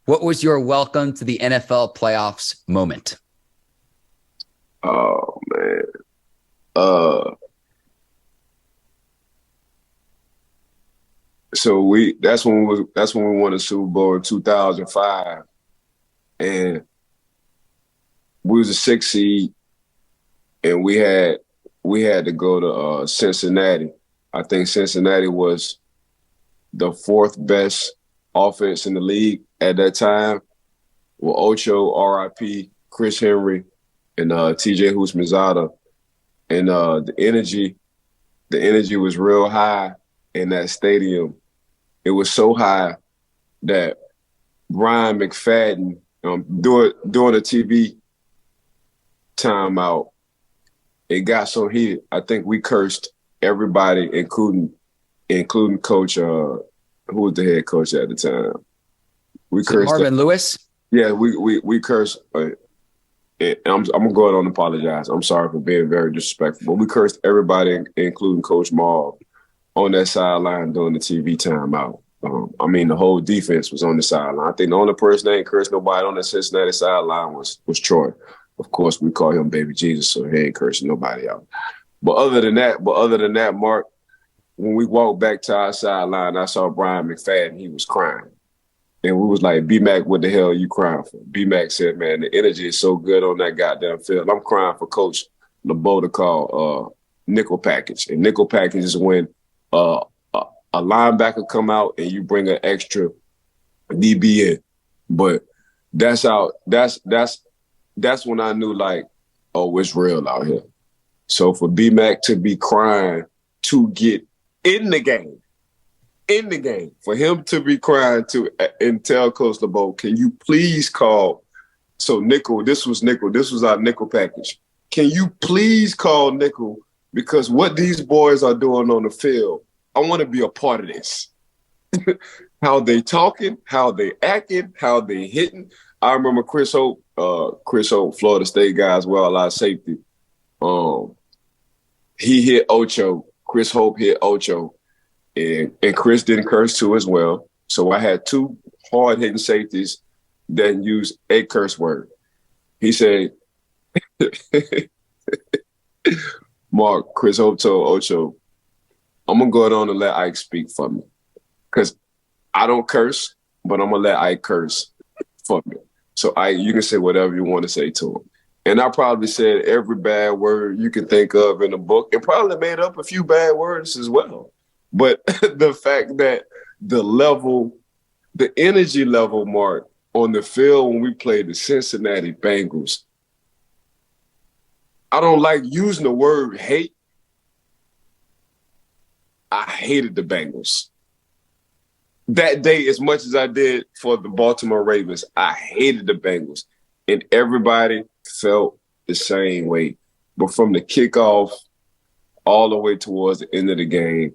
What was your welcome to the NFL playoffs moment? Oh man. So that's when we won the Super Bowl in 2005, and we was a 6 seed, and we had to go to Cincinnati. I think Cincinnati was the fourth best offense in the league at that time, with Ocho, R.I.P., Chris Henry, and T.J. Houshmandzadeh. And the energy was real high in that stadium. It was so high that Bryant McFadden, during the TV timeout, it got so heated. I think we cursed everybody, including Coach, who was the head coach at the time. We cursed Marvin Lewis? Yeah, we cursed. I'm going to apologize. I'm sorry for being very disrespectful, but we cursed everybody, including Coach Marv, on that sideline during the TV timeout. The whole defense was on the sideline. I think the only person that ain't cursed nobody on the Cincinnati sideline was Troy. Of course, we call him Baby Jesus, so he ain't cursing nobody out. But other than that, Mark, when we walked back to our sideline, I saw Bryant McFadden. He was crying. And we was like, B-Mac, what the hell are you crying for? B-Mac said, man, the energy is so good on that goddamn field. I'm crying for Coach LeBeau to call nickel package. And nickel package is when a linebacker come out and you bring an extra DB in. But that's when I knew, like, oh, it's real out here. So for B-Mac to be crying to get in the game, for him to be crying and tell Coach LeBeau, can you please call? So nickel, this was our nickel package. Can you please call nickel? Because what these boys are doing on the field, I want to be a part of this. How they talking, how they acting, how they hitting. I remember Chris Hope, Florida State guy as well, our safety. He hit Ocho. Chris Hope hit Ocho. And Chris didn't curse too as well. So I had two hard-hitting safeties that used a curse word. He said, Mark, Chris Hope told Ocho, I'm going to go on and let Ike speak for me. Because I don't curse, but I'm going to let Ike curse for me. So Ike, you can say whatever you want to say to him. And I probably said every bad word you can think of in the book, and probably made up a few bad words as well. But the fact that the energy level, Mark, on the field when we played the Cincinnati Bengals, I don't like using the word hate. I hated the Bengals. That day, as much as I did for the Baltimore Ravens, I hated the Bengals. And everybody felt the same way. But from the kickoff all the way towards the end of the game,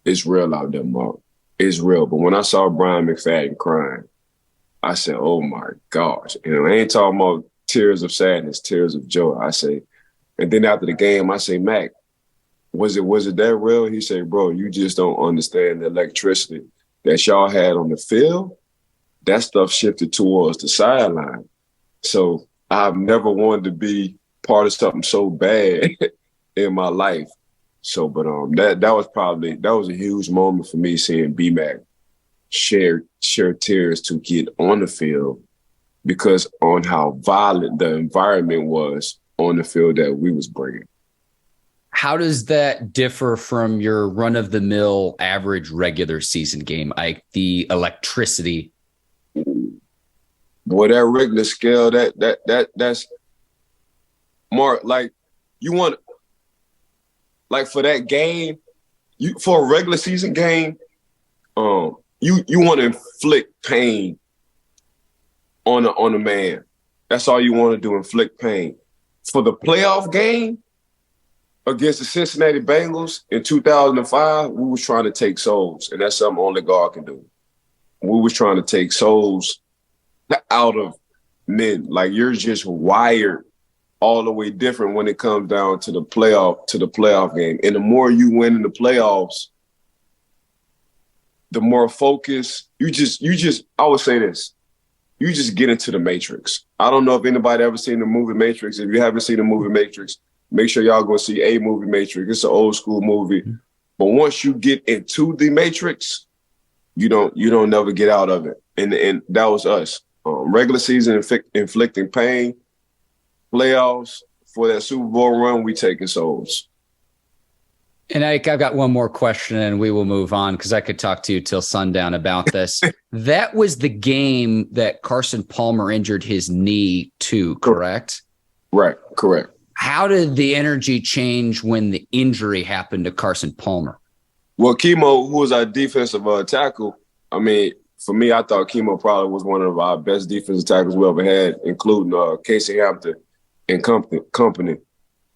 it's real out there, Mark. It's real. But when I saw Bryant McFadden crying, I said, oh my gosh. And I ain't talking about tears of sadness, tears of joy. I say, and then after the game, I say, Mac, was it that real? He said, bro, you just don't understand the electricity that y'all had on the field. That stuff shifted towards the sideline. So I've never wanted to be part of something so bad in my life. So, but that was a huge moment for me, seeing B-Mac share tears to get on the field, because on how violent the environment was on the field that we was bringing. How does that differ from your run-of-the-mill average regular season game, Ike? The electricity. Boy, that regular scale, that's Mark. Like, you want. Like, for that game, for a regular season game, you want to inflict pain on a man. That's all you want to do, inflict pain. For the playoff game against the Cincinnati Bengals in 2005, we was trying to take souls, and that's something only God can do. We was trying to take souls out of men. Like, you're just wired all the way different when it comes down to the playoff game. And the more you win in the playoffs, the more focus. I would say this. You just get into the Matrix. I don't know if anybody ever seen the movie Matrix. If you haven't seen the movie Matrix, make sure y'all go see a movie Matrix. It's an old school movie. But once you get into the Matrix, you don't never get out of it. And that was us. Regular season inflicting pain, playoffs for that Super Bowl run, we taking souls. And I've got one more question and we will move on because I could talk to you till sundown about this. That was the game that Carson Palmer injured his knee to, correct? Right, correct. How did the energy change when the injury happened to Carson Palmer? Well, Kimo, who was our defensive tackle, I mean, for me, I thought Kimo probably was one of our best defensive tackles we ever had, including Casey Hampton and company.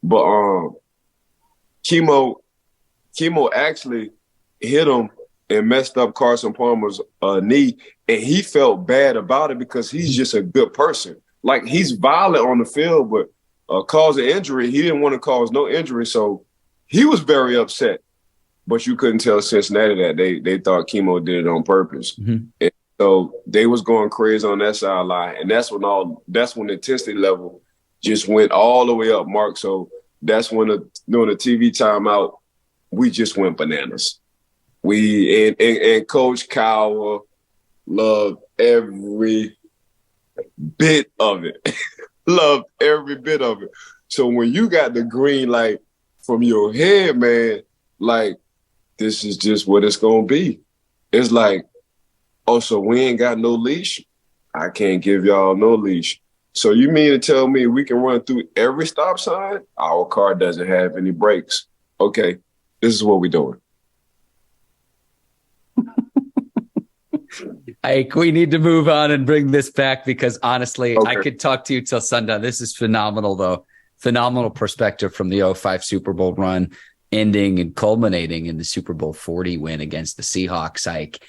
But Kimo actually hit him and messed up Carson Palmer's knee, and he felt bad about it because he's just a good person. Like, he's violent on the field, but cause an injury, he didn't want to cause no injury, so he was very upset. But you couldn't tell Cincinnati that they thought Kimo did it on purpose. Mm-hmm. And so they was going crazy on that sideline, and that's when the intensity level just went all the way up, Mark. So that's when during the TV timeout, we just went bananas. And Coach Cowher loved every bit of it. Loved every bit of it. So when you got the green light from your head, man, like, this is just what it's going to be. It's like, oh, so we ain't got no leash? I can't give y'all no leash. So you mean to tell me we can run through every stop sign? Our car doesn't have any brakes. Okay, this is what we're doing. We need to move on and bring this back because honestly, okay. I could talk to you till sundown. This is phenomenal, though. Phenomenal perspective from the 2005 Super Bowl run, ending and culminating in the Super Bowl 40 win against the Seahawks.